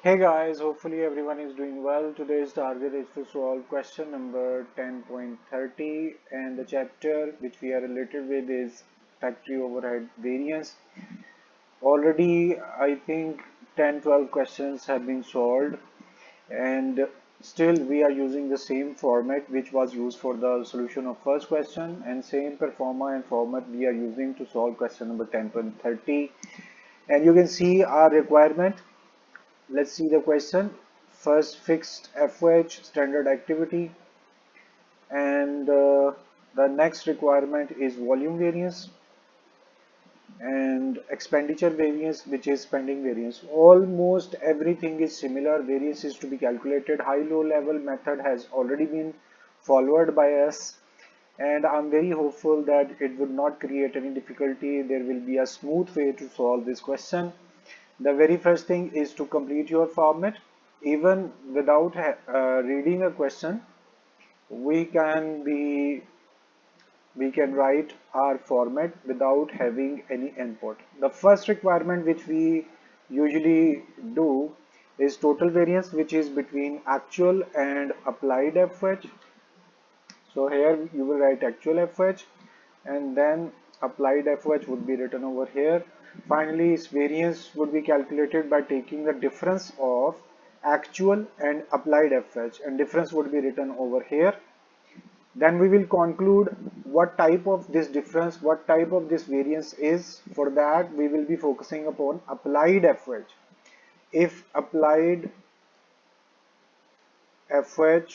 Hey guys, hopefully everyone is doing well. Today's target is to solve question number 10.30 and the chapter which we are related with is factory overhead variance. Already I think 10-12 questions have been solved and still we are using the same format which was used for the solution of first question and same performer and format we are using to solve question number 10.30, and you can see our requirement. Let's see the question. First, fixed FOH standard activity, and the next requirement is volume variance and expenditure variance, which is spending variance. Almost everything is similar. Variance is to be calculated. High-low level method has already been followed by us, and I'm very hopeful that it would not create any difficulty. There will be a smooth way to solve this question. The very first thing is to complete your format. Even without reading a question, we can be we can write our format without having any input. The first requirement which we usually do is total variance, which is between actual and applied FH. So here you will write actual FH and then applied FH would be written over here. Finally, its variance would be calculated by taking the difference of actual and applied FH, and difference would be written over here. Then we will conclude what type of this difference, what type of this variance is. For that, we will be focusing upon applied FH. If applied FH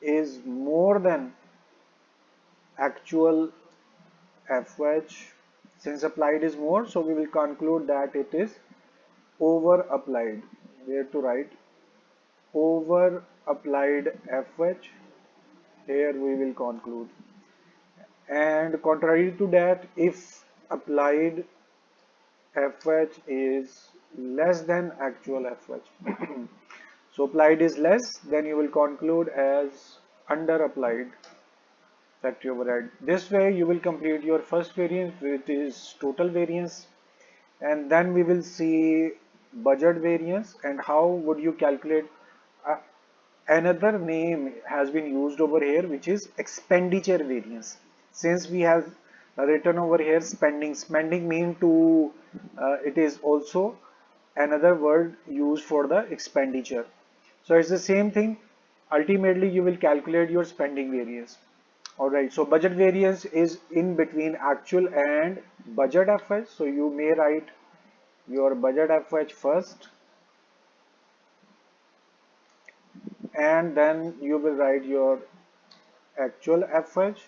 is more than actual FH, since applied is more, so we will conclude that it is over applied. Where to write over applied FH, here we will conclude. And contrary to that, if applied FH is less than actual FH, so applied is less, then you will conclude as under applied factory overhead. This way you will complete your first variance, which is total variance, and then we will see budget variance and how would you calculate. uh, Another name has been used over here, which is expenditure variance. Since we have written over here spending mean to it is also another word used for the expenditure. So it's the same thing. Ultimately you will calculate your spending variance. Alright, so budget variance is in between actual and budget FH. So you may write your budget FH first and then you will write your actual FH.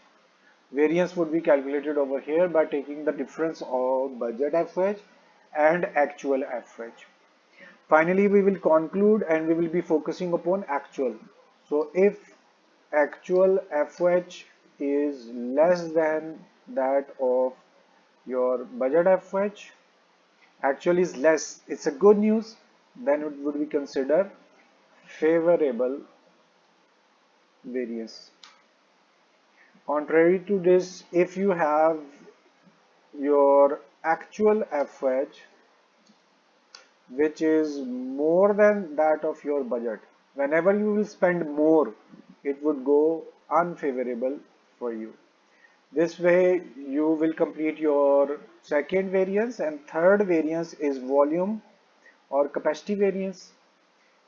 Variance would be calculated over here by taking the difference of budget FH and actual FH. Finally, we will conclude and we will be focusing upon actual. So if actual FH is less than that of your budget FH, actual is less, it's a good news, then it would be considered favorable variance. Contrary to this, if you have your actual FH which is more than that of your budget, whenever you will spend more, it would go unfavorable for you. This way you will complete your second variance, and third variance is volume or capacity variance.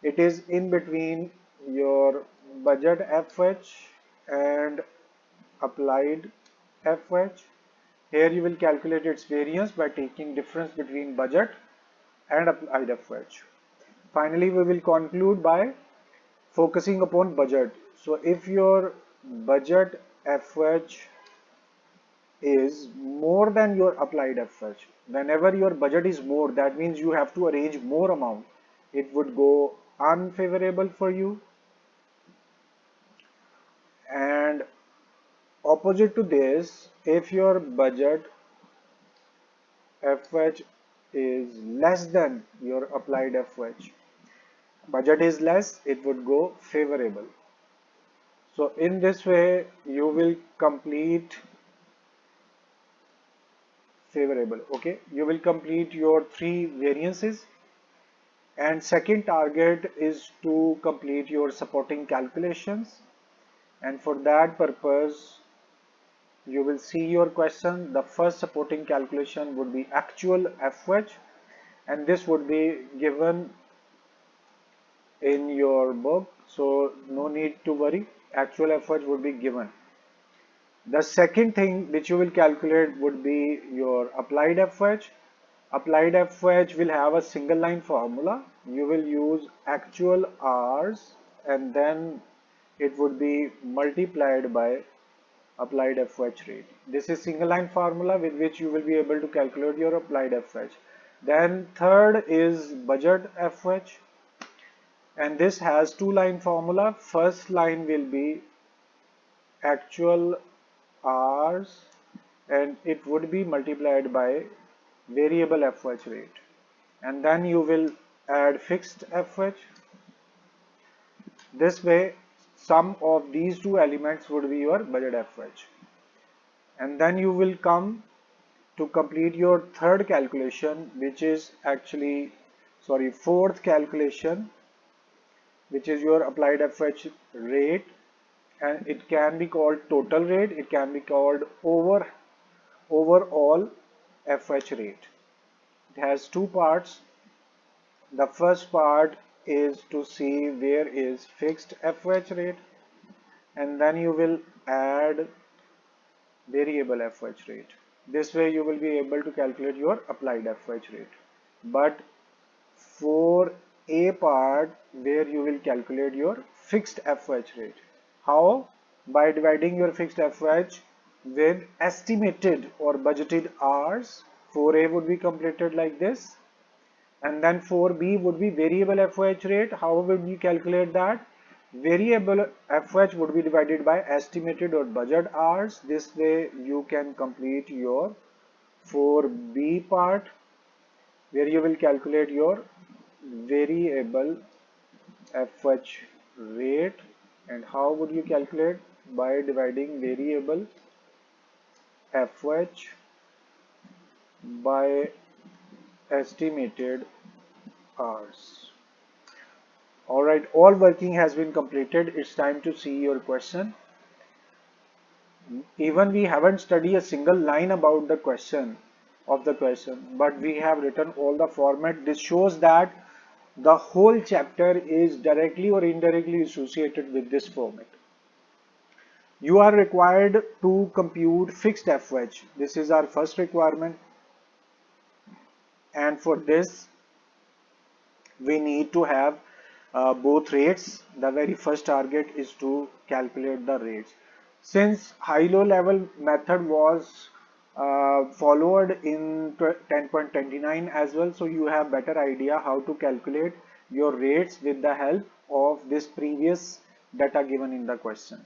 It is in between your budget FH and applied FH. Here you will calculate its variance by taking difference between budget and applied FH. Finally, we will conclude by focusing upon budget. So if your budget FH is more than your applied FH, whenever your budget is more, that means you have to arrange more amount. It would go unfavorable for you. And opposite to this, if your budget FH is less than your applied FH, budget is less, it would go favorable. So in this way you will complete favorable. Okay, you will complete your three variances And second target is to complete your supporting calculations, and for that purpose you will see your question. The first supporting calculation would be actual FH, and this would be given in your book, so no need to worry, actual FH would be given. The second thing which you will calculate would be your applied FH. Applied FH will have a single line formula. You will use actual hours and then it would be multiplied by applied FH rate. This is single line formula with which you will be able to calculate your applied FH. Then third is budget FH, and this has two line formula. First line will be actual hours and it would be multiplied by variable FH rate, and then you will add fixed FH. This way sum of these two elements would be your budget FH, and then you will come to complete your third calculation, which is actually fourth calculation, which is your applied FH rate, and it can be called total rate, it can be called overall FH rate. It has two parts. The first part is to see where is fixed FH rate, and then you will add variable FH rate. This way you will be able to calculate your applied FH rate. But for a part where you will calculate your fixed FH rate. How? By dividing your fixed FH with estimated or budgeted hours. 4A would be completed like this, and then 4B would be variable FH rate. How would you calculate that? Variable FH would be divided by estimated or budget hours. This way you can complete your 4B part, where you will calculate your variable FH rate. And how would you calculate? By dividing variable FH by estimated hours. Alright, all working has been completed. It's time to see your question. Even we haven't studied a single line about the question, but we have written all the format. This shows that the whole chapter is directly or indirectly associated with this format. You are required to compute fixed FH. This is our first requirement, and for this we need to have both rates. The very first target is to calculate the rates. Since high-low level method was followed in 10.29 as well, so you have better idea how to calculate your rates with the help of this previous data given in the question.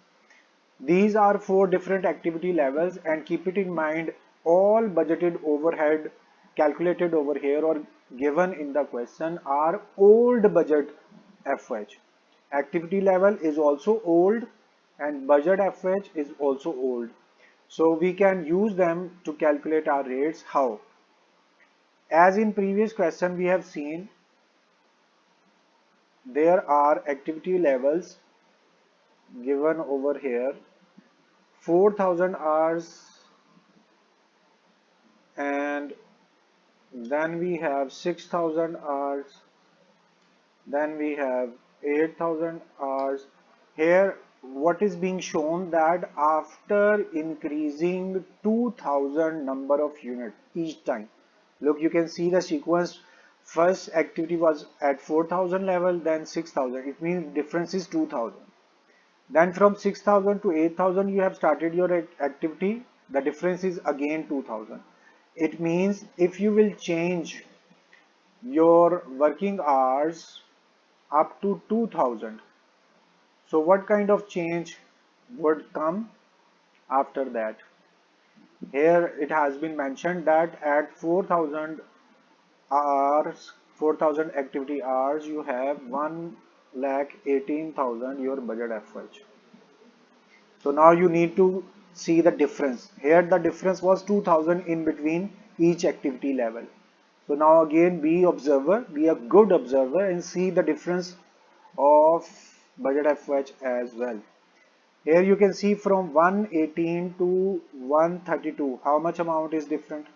These are 4 different activity levels, and keep it in mind, all budgeted overhead calculated over here or given in the question are old budget FH. Activity level is also old and budget FH is also old. So we can use them to calculate our rates. How? As in previous question we have seen, there are activity levels given over here, 4000 hours, and then we have 6000 hours, then we have 8000 hours. Here what is being shown, that after increasing 2000 number of units each time, look, you can see the sequence. First activity was at 4000 level, then 6000, it means difference is 2000. Then from 6000 to 8000 you have started your activity, the difference is again 2000. It means if you will change your working hours up to 2000, so what kind of change would come after that? Here it has been mentioned that at 4000 hours, 4000 activity hours, you have 1,18,000 your budget FH. So now you need to see the difference. Here the difference was 2000 in between each activity level. So now again be observer, be a good observer and see the difference of budget FH as well. Here you can see from 118 to 132 how much amount is different,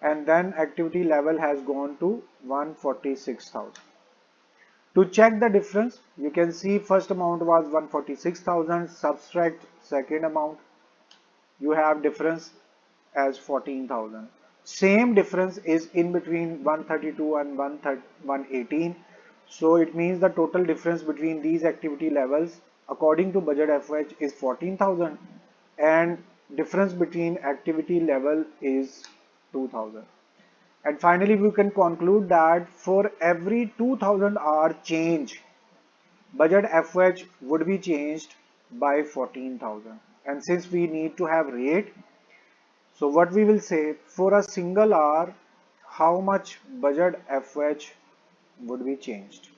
and then activity level has gone to 146,000. To check the difference, you can see first amount was 146,000, subtract second amount, you have difference as 14,000. Same difference is in between 132 and 118. So it means the total difference between these activity levels according to budget FH is 14,000 and difference between activity level is 2,000. And finally we can conclude that for every 2,000 hour change, budget FH would be changed by 14,000. And since we need to have rate, so what we will say, for a single hour, how much budget FH would be changed?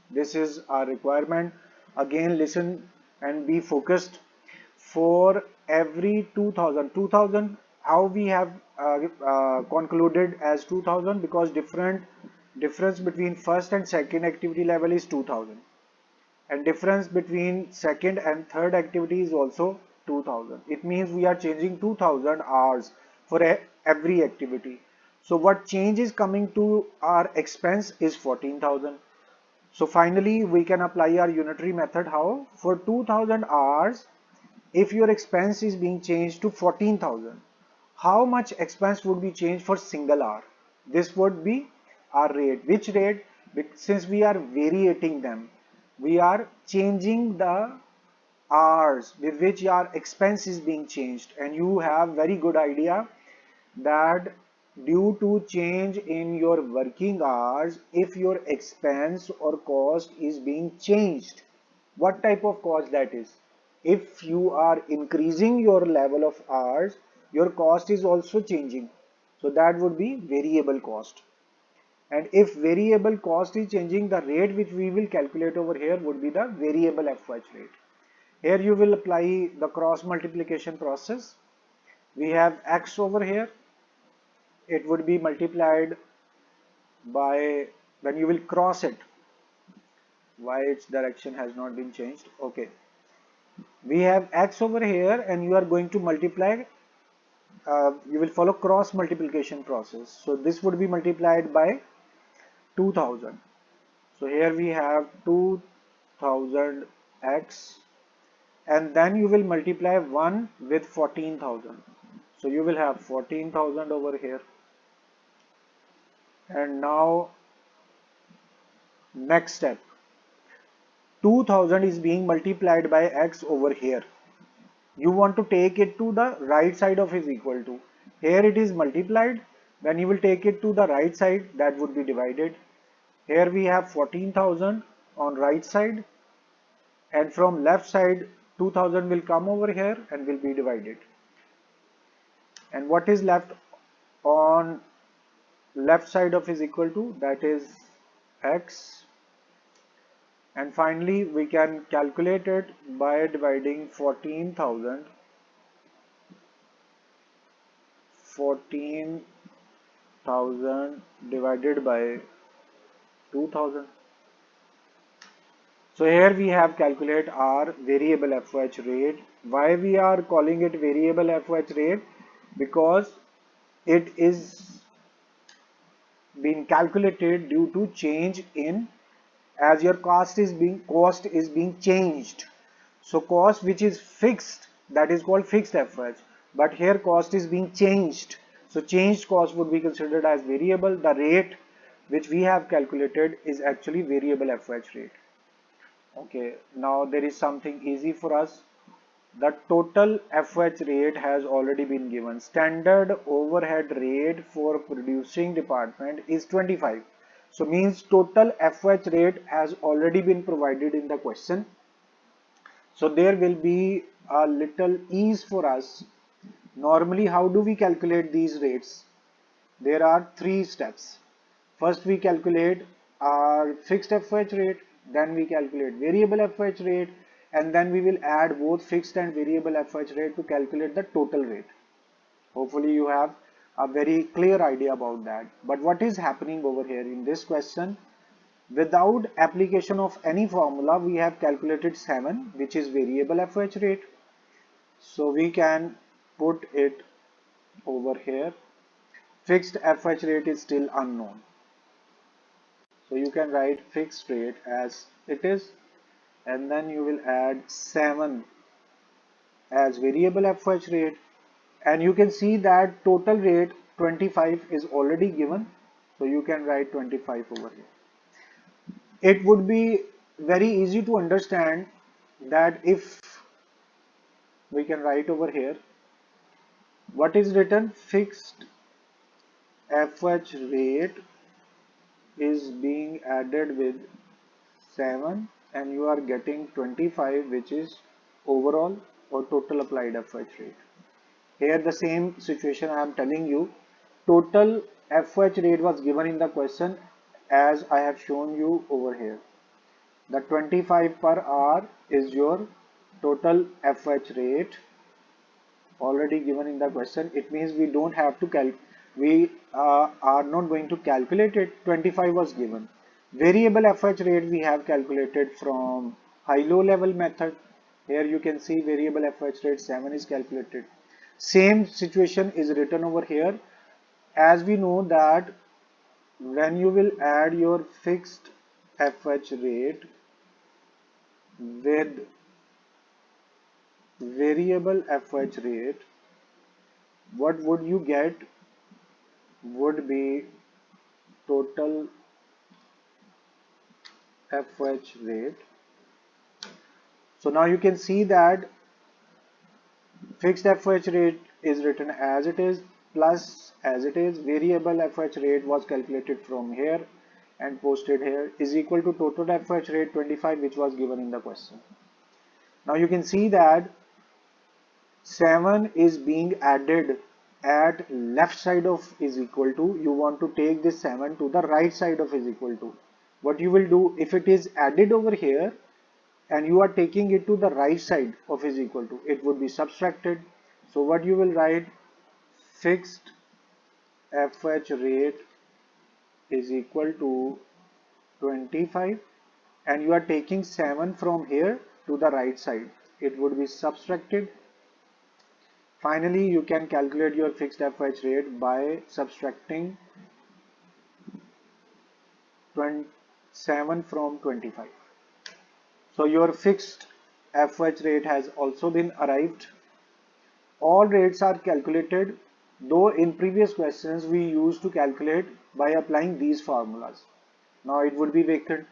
This is our requirement. Again, listen and be focused. For every 2,000, how we have concluded as 2,000, because difference between first and second activity level is 2,000. And difference between second and third activity is also 2,000. It means we are changing 2,000 hours for every activity. So what change is coming to our expense is 14,000. So finally we can apply our unitary method. How? For 2,000 hours, if your expense is being changed to 14,000, how much expense would be changed for single hour? This would be our rate. Which rate? Since we are variating them, we are changing the hours with which your expense is being changed, and you have very good idea that due to change in your working hours, if your expense or cost is being changed, what type of cost that is? If you are increasing your level of hours, your cost is also changing, so that would be variable cost. And if variable cost is changing, the rate which we will calculate over here would be the variable FH rate. Here you will apply the cross multiplication process. We have X over here. It would be multiplied by, when you will cross it, why its direction has not been changed. Okay. We have X over here and you are going to multiply, you will follow cross multiplication process. So this would be multiplied by 2,000. So here we have 2,000 X, and then you will multiply 1 with 14,000. So you will have 14,000 over here. And now next step, 2,000 is being multiplied by X over here. You want to take it to the right side of is equal to. Here it is multiplied. When you will take it to the right side, that would be divided. Here we have 14,000 on right side, and from left side 2,000 will come over here and will be divided. And what is left on left side of is equal to, that is X. And finally we can calculate it by dividing 14,000 divided by 2,000. So here we have calculate our variable FOH rate. Why we are calling it variable FOH rate? Because it is being calculated due to change in, as your cost is being changed. So cost which is fixed, that is called fixed FOH, but here cost is being changed. So changed cost would be considered as variable. The rate which we have calculated is actually variable FOH rate. Okay, now there is something easy for us. The total FOH rate has already been given. Standard overhead rate for producing department is 25. So means total FOH rate has already been provided in the question. So there will be a little ease for us. Normally, how do we calculate these rates? There are three steps. First we calculate our fixed FOH rate, then we calculate variable FOH rate, and then we will add both fixed and variable FOH rate to calculate the total rate. Hopefully you have a very clear idea about that. But what is happening over here in this question? Without application of any formula, we have calculated 7, which is variable FOH rate. So we can put it over here. Fixed FOH rate is still unknown. So you can write fixed rate as it is, and then you will add 7 as variable FOH rate, and you can see that total rate 25 is already given. So you can write 25 over here. It would be very easy to understand that if we can write over here what is written, fixed FH rate is being added with 7 and you are getting 25, which is overall or total applied FH rate. Here the same situation I am telling you, total FH rate was given in the question as I have shown you over here. The 25 per hour is your total FH rate already given in the question. It means we don't have to are not going to calculate it. 25 was given. Variable FH rate we have calculated from high-low level method. Here you can see variable FH rate 7 is calculated. Same situation is written over here. As we know that when you will add your fixed FH rate with variable FH rate, what would you get would be total FH rate. So now you can see that fixed FH rate is written as it is plus as it is, variable FH rate was calculated from here and posted here is equal to total FH rate 25, which was given in the question. Now you can see that 7 is being added at left side of is equal to, you want to take this 7 to the right side of is equal to. What you will do, if it is added over here and you are taking it to the right side of is equal to, it would be subtracted. So what you will write, fixed FH rate is equal to 25 and you are taking 7 from here to the right side, it would be subtracted. Finally, you can calculate your fixed FH rate by subtracting 7 from 25. So your fixed FH rate has also been arrived. All rates are calculated, though in previous questions we used to calculate by applying these formulas. Now it would be vacant.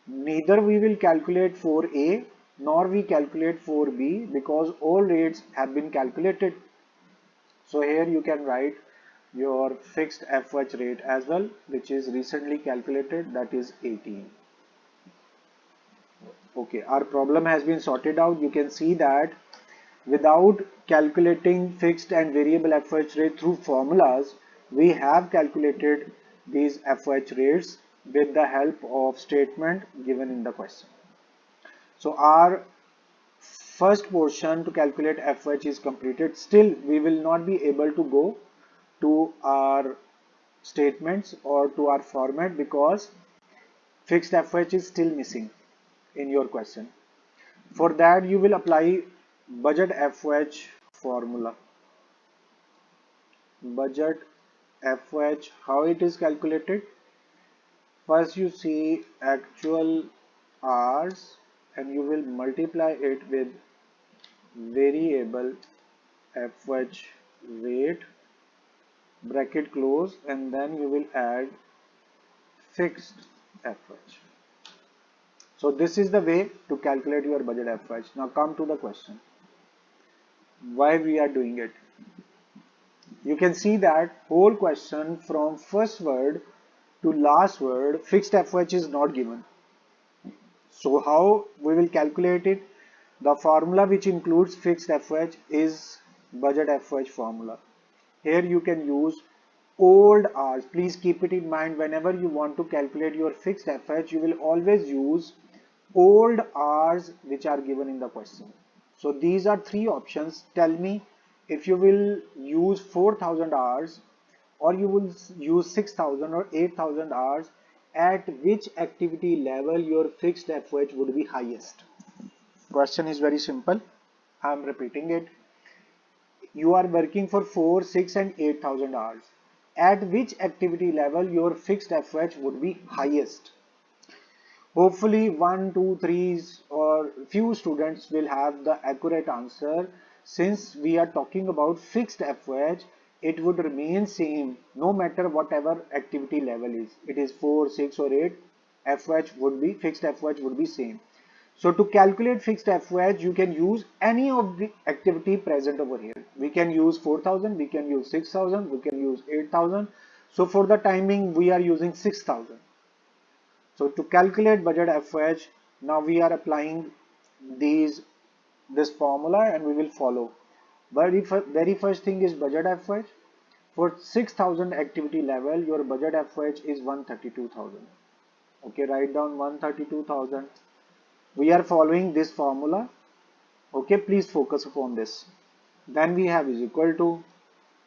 Neither we will calculate for A nor we calculate for B because all rates have been calculated. So here you can write your fixed FH rate as well, which is recently calculated, that is 18. Okay, our problem has been sorted out. You can see that without calculating fixed and variable FH rate through formulas, we have calculated these FH rates with the help of statement given in the question. So our first portion to calculate FH is completed. Still, we will not be able to go to our statements or to our format because fixed FH is still missing in your question. For that, you will apply budget FH formula. Budget FH, how it is calculated? First, you see actual hours and you will multiply it with variable FH rate, bracket close, and then you will add fixed FH. So this is the way to calculate your budget FH. Now come to the question. Why we are doing it? You can see that whole question from first word to last word, fixed FH is not given. So how we will calculate it? The formula which includes fixed FH is budget FH formula. Here you can use old hours. Please keep it in mind, whenever you want to calculate your fixed FH, you will always use old hours which are given in the question. So these are three options. Tell me if you will use 4000 hours or you will use 6,000 or 8,000 hours, at which activity level your fixed FOH would be highest? Question is very simple. I am repeating it. You are working for 4, 6 and 8,000 hours. At which activity level your fixed FOH would be highest? Hopefully 1, 2, 3 or few students will have the accurate answer. Since we are talking about fixed FOH, it would remain same no matter whatever activity level is. It is 4, 6 or 8, FOH would be, fixed FOH would be same. So to calculate fixed FOH, you can use any of the activity present over here. We can use 4,000, we can use 6,000, we can use 8,000. So for the timing, we are using 6,000. So to calculate budget FOH, now we are applying this formula and we will follow. Very first thing is budget FOH. For 6,000 activity level, your budget FOH is 132,000. Okay, write down 132,000. We are following this formula. Okay, please focus upon this. Then we have is equal to,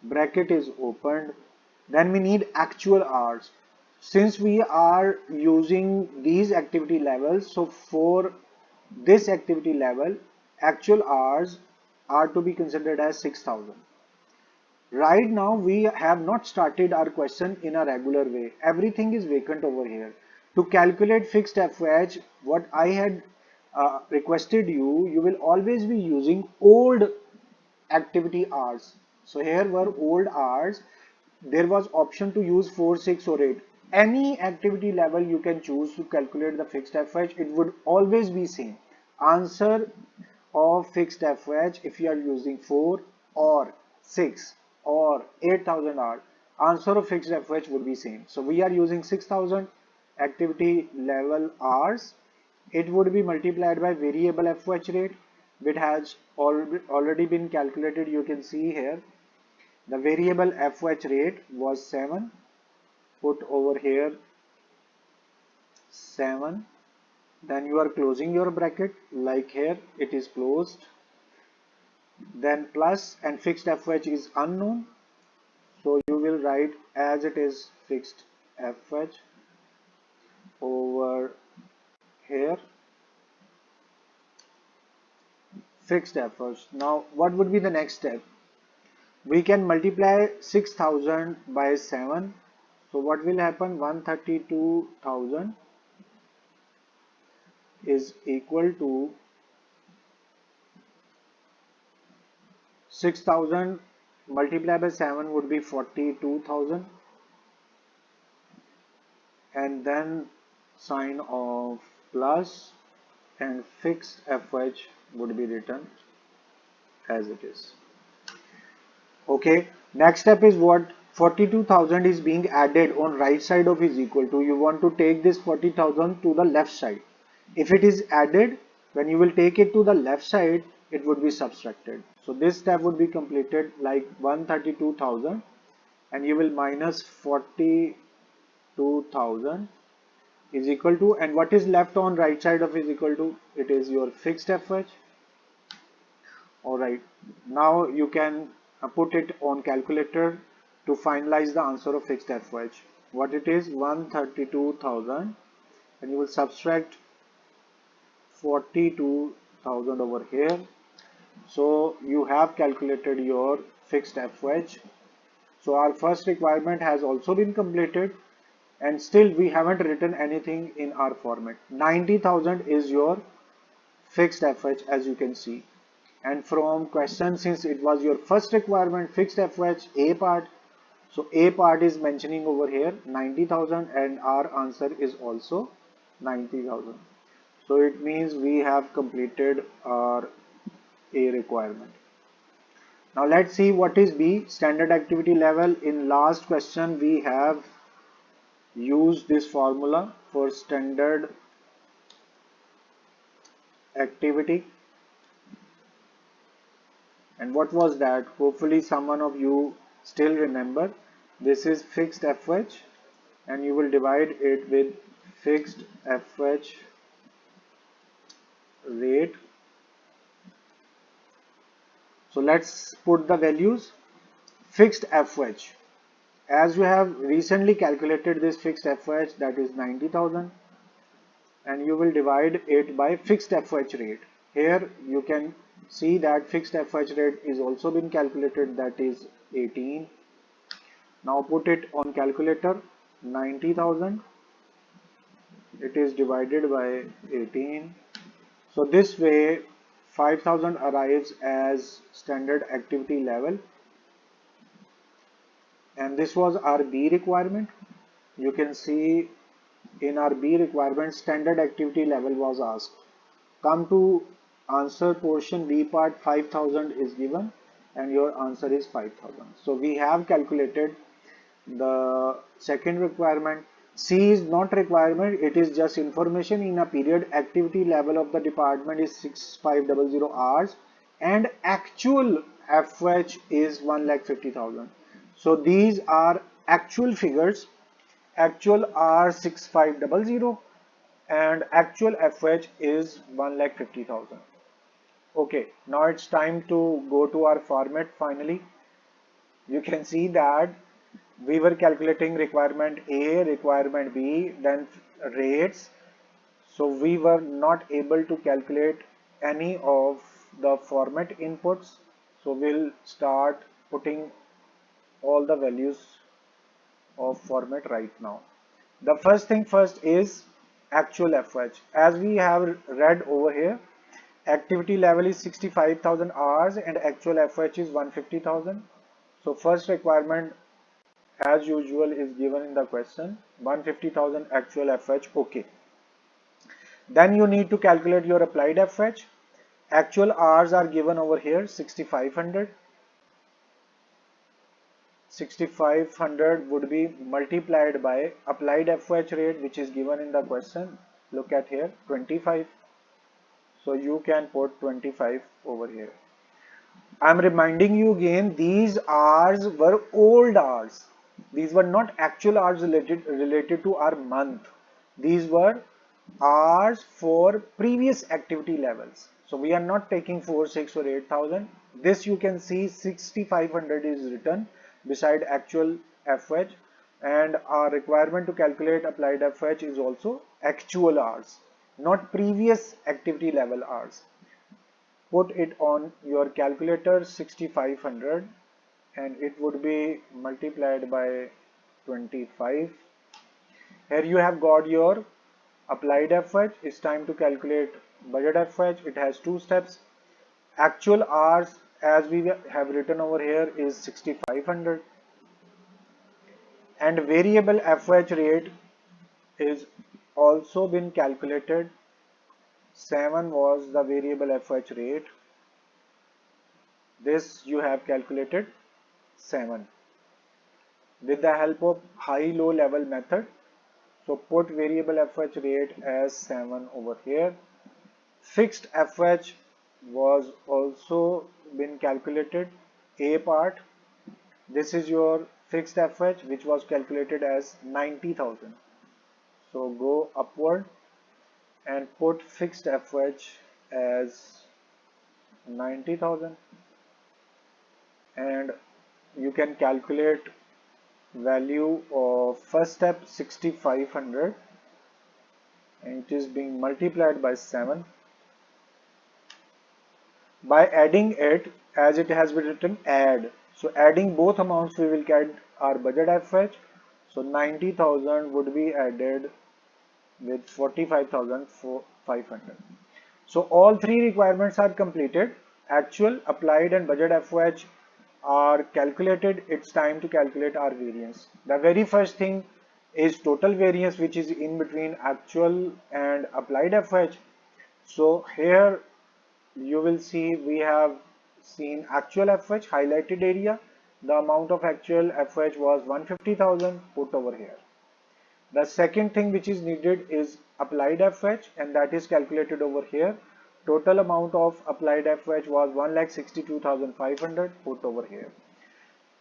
bracket is opened. Then we need actual hours. Since we are using these activity levels, so for this activity level, actual hours are to be considered as 6,000. Right now, we have not started our question in a regular way. Everything is vacant over here. To calculate fixed FOH, what I had requested you, you will always be using old activity hours. So here were old hours. There was option to use 4, 6 or 8. Any activity level you can choose to calculate the fixed FOH. It would always be same. Answer of fixed FOH, if you are using 4 or 6 or 8,000 hours, answer of fixed FOH would be same. So we are using 6,000 activity level hours. It would be multiplied by variable FOH rate, which has already been calculated. You can see here the variable FOH rate was 7. Put over here 7. Then you are closing your bracket, like here it is closed. Then plus, and fixed FOH is unknown, so you will write as it is fixed FOH over here, fixed FOH. Now what would be the next step? We can multiply 6,000 by 7. So what will happen? 132,000 is equal to 6,000 multiplied by 7 would be 42,000, and then sign of plus, and fixed FOH would be written as it is. Okay, next step is what? 42,000 is being added on right side of is equal to. You want to take this 40,000 to the left side. If it is added, when you will take it to the left side, it would be subtracted. So this step would be completed like 132,000, and you will minus 42,000 is equal to, and what is left on right side of is equal to? It is your fixed FOH. Alright, now you can put it on calculator to finalize the answer of fixed FOH. What it is? 132,000, and you will subtract 42,000 over here. So you have calculated your fixed FOH. So our first requirement has also been completed, and still we haven't written anything in our format. 90,000 is your fixed FOH, as you can see. And from question, since it was your first requirement, fixed FOH A part, so A part is mentioning over here 90,000, and our answer is also 90,000. So it means we have completed our A requirement. Now let's see what is B, standard activity level. In last question we have used this formula for standard activity. And what was that? Hopefully someone of you still remember. This is fixed FOH, and you will divide it with fixed FOH rate. So let's put the values. Fixed FOH as you have recently calculated this fixed FOH, that is 90,000, and you will divide it by fixed FOH rate. Here you can see that fixed FOH rate is also been calculated, that is 18. Now put it on calculator. 90,000, it is divided by 18. So this way 5,000 arrives as standard activity level, and this was our B requirement. You can see in our B requirement standard activity level was asked. Come to answer portion, B part, 5,000 is given and your answer is 5,000. So we have calculated the second requirement. C is not requirement, it is just information. In a period, activity level of the department is 6500 hours and actual FH is 1,50,000. So these are actual figures. Actual are 6500 and actual FH is 1,50,000. Okay, now it's time to go to our format finally. You can see that we were calculating requirement A, requirement B, then rates. So we were not able to calculate any of the format inputs. So we'll start putting all the values of format right now. The first thing first is actual FH. As we have read over here, activity level is 65,000 hours and actual FH is 150,000. So first requirement as usual is given in the question, 150,000 actual FH. Okay. Then you need to calculate your applied FH. Actual hours are given over here, 6,500. 6,500 would be multiplied by applied FOH rate, which is given in the question. Look at here, 25. So you can put 25 over here. I'm reminding you again, these hours were old hours. These were not actual hours related to our month. These were hours for previous activity levels. So we are not taking 4, 6 or 8,000. This you can see 6,500 is written beside actual FH, and our requirement to calculate applied FH is also actual hours, not previous activity level hours. Put it on your calculator, 6,500, and it would be multiplied by 25. Here you have got your applied FH. It's time to calculate budget FH. It has two steps. Actual hours, as we have written over here, is 6,500, and variable FH rate is also been calculated. 7 was the variable FH rate. This you have calculated 7 with the help of high-low level method. So put variable FH rate as 7 over here. Fixed FH was also been calculated. A part, this is your fixed FH, which was calculated as 90,000. So go upward and put fixed FH as 90,000, and you can calculate value of first step 6,500, and it is being multiplied by 7. By adding it, as it has been written, add. So adding both amounts, we will get our budget FH. So 90,000 would be added with 45,500. So all three requirements are completed. Actual, applied and budget FOH are calculated. It's time to calculate our variance. The very first thing is total variance, which is in between actual and applied FOH. So here you will see we have seen actual FH highlighted area. The amount of actual FH was 150,000, put over here. The second thing which is needed is applied FH, and that is calculated over here. Total amount of applied FH was 1,62,500, put over here.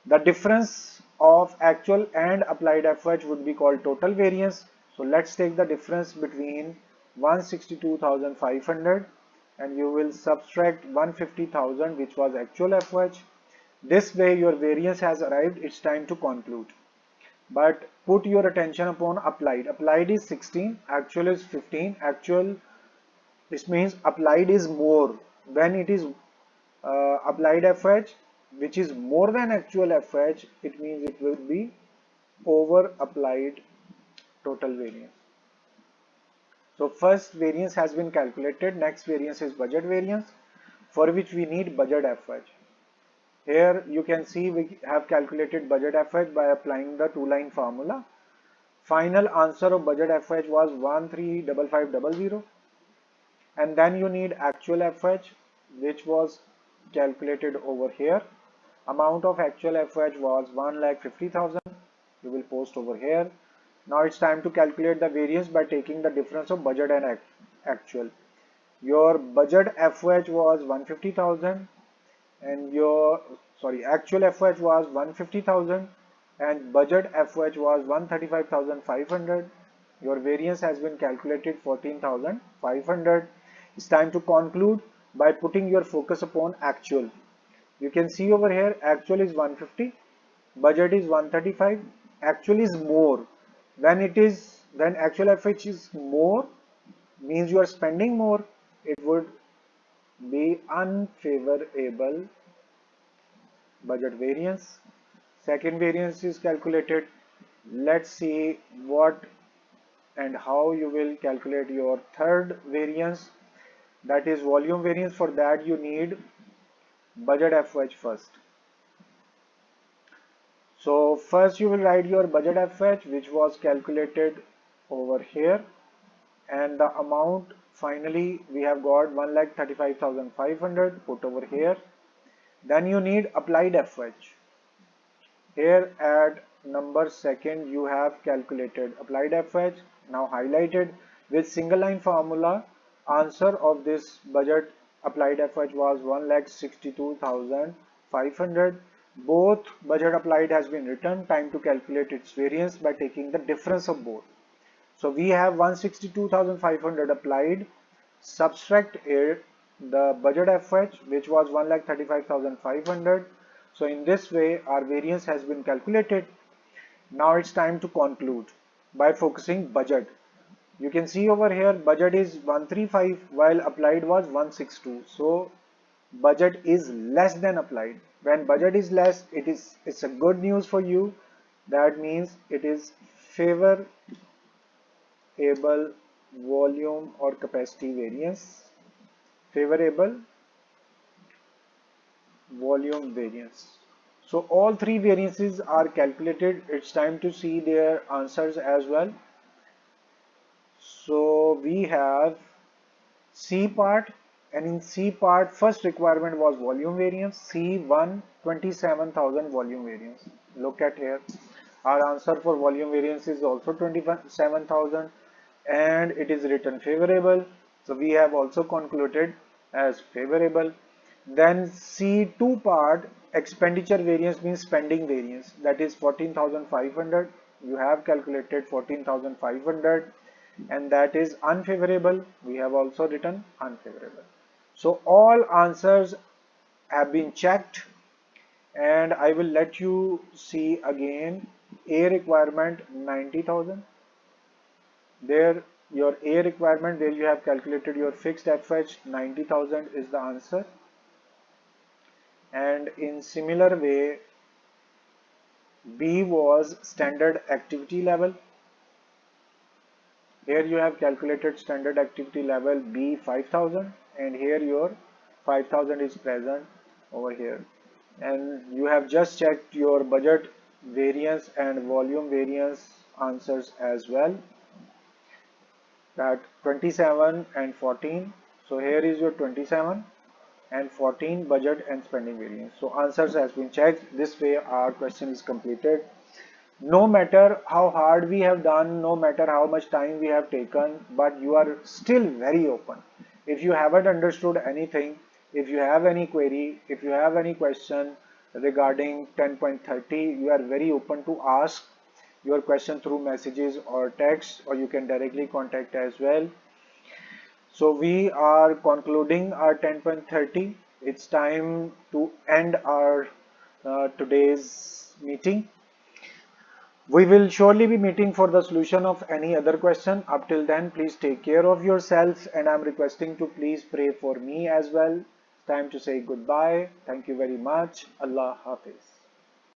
The difference of actual and applied FH would be called total variance. So let's take the difference between 162,500 and you will subtract 150,000, which was actual FH. This way your variance has arrived. It's time to conclude. but put your attention upon applied. Applied is 16, actual is 15. Actual, this means applied is more. When it is applied FH, which is more than actual FH, it means it will be over applied total variance. So first variance has been calculated. Next variance is budget variance, for which we need budget FH. Here you can see we have calculated budget FH by applying the two-line formula. Final answer of budget FH was 135500, and then you need actual FH, which was calculated over here. Amount of actual FH was 1,50,000. You will post over here. Now it's time to calculate the variance by taking the difference of budget and actual. Your budget FH was 150,000 and your actual FH was 150,000 and budget FH was 135,500. Your variance has been calculated 14,500. It's time to conclude by putting your focus upon actual. You can see over here actual is 150, budget is 135. Actual is more. When actual FH is more, means you are spending more, it would be unfavorable budget variance. Second variance is calculated. Let's see what and how you will calculate your third variance, that is volume variance. For that you need budget FH first. So first you will write your budget FH, which was calculated over here, and the amount finally we have got 1,35,500 put over here. Then you need applied FH. Here at number second you have calculated applied FH, now highlighted with single line formula. Answer of this budget applied FH was 1,62,500. Both budget applied has been written. Time to calculate its variance by taking the difference of both. So we have 162,500 applied, subtract it the budget FH, which was 1,35,500. So in this way our variance has been calculated. Now it's time to conclude by focusing budget. You can see over here budget is 135 while applied was 162. So budget is less than applied. When budget is less, it's a good news for you. That means it is favorable volume or capacity variance. Favorable volume variance. So all three variances are calculated. It's time to see their answers as well. So we have C part, and in C part first requirement was volume variance. C1 27,000 volume variance. Look at here, our answer for volume variance is also 27,000 and it is written favorable, so we have also concluded as favorable. Then C2 part expenditure variance means spending variance, that is 14,500. You have calculated 14,500 and that is unfavorable. We have also written unfavorable. So all answers have been checked, and I will let you see again. A requirement 90,000. There your A requirement, where you have calculated your fixed FH, 90,000 is the answer. And in similar way, B was standard activity level. Here you have calculated standard activity level B 5,000, and here your 5,000 is present over here. And you have just checked your budget variance and volume variance answers as well, that 27 and 14. So here is your 27 and 14 budget and spending variance. So answers has been checked. This way our question is completed. No matter how hard we have done, no matter how much time we have taken, but you are still very open. If you haven't understood anything, if you have any query, if you have any question regarding 10.30, you are very open to ask your question through messages or text, or you can directly contact as well. So we are concluding our 10.30. It's time to end our today's meeting. We will surely be meeting for the solution of any other question. Up till then, please take care of yourselves, and I'm requesting to please pray for me as well. Time to say goodbye. Thank you very much. Allah Hafiz.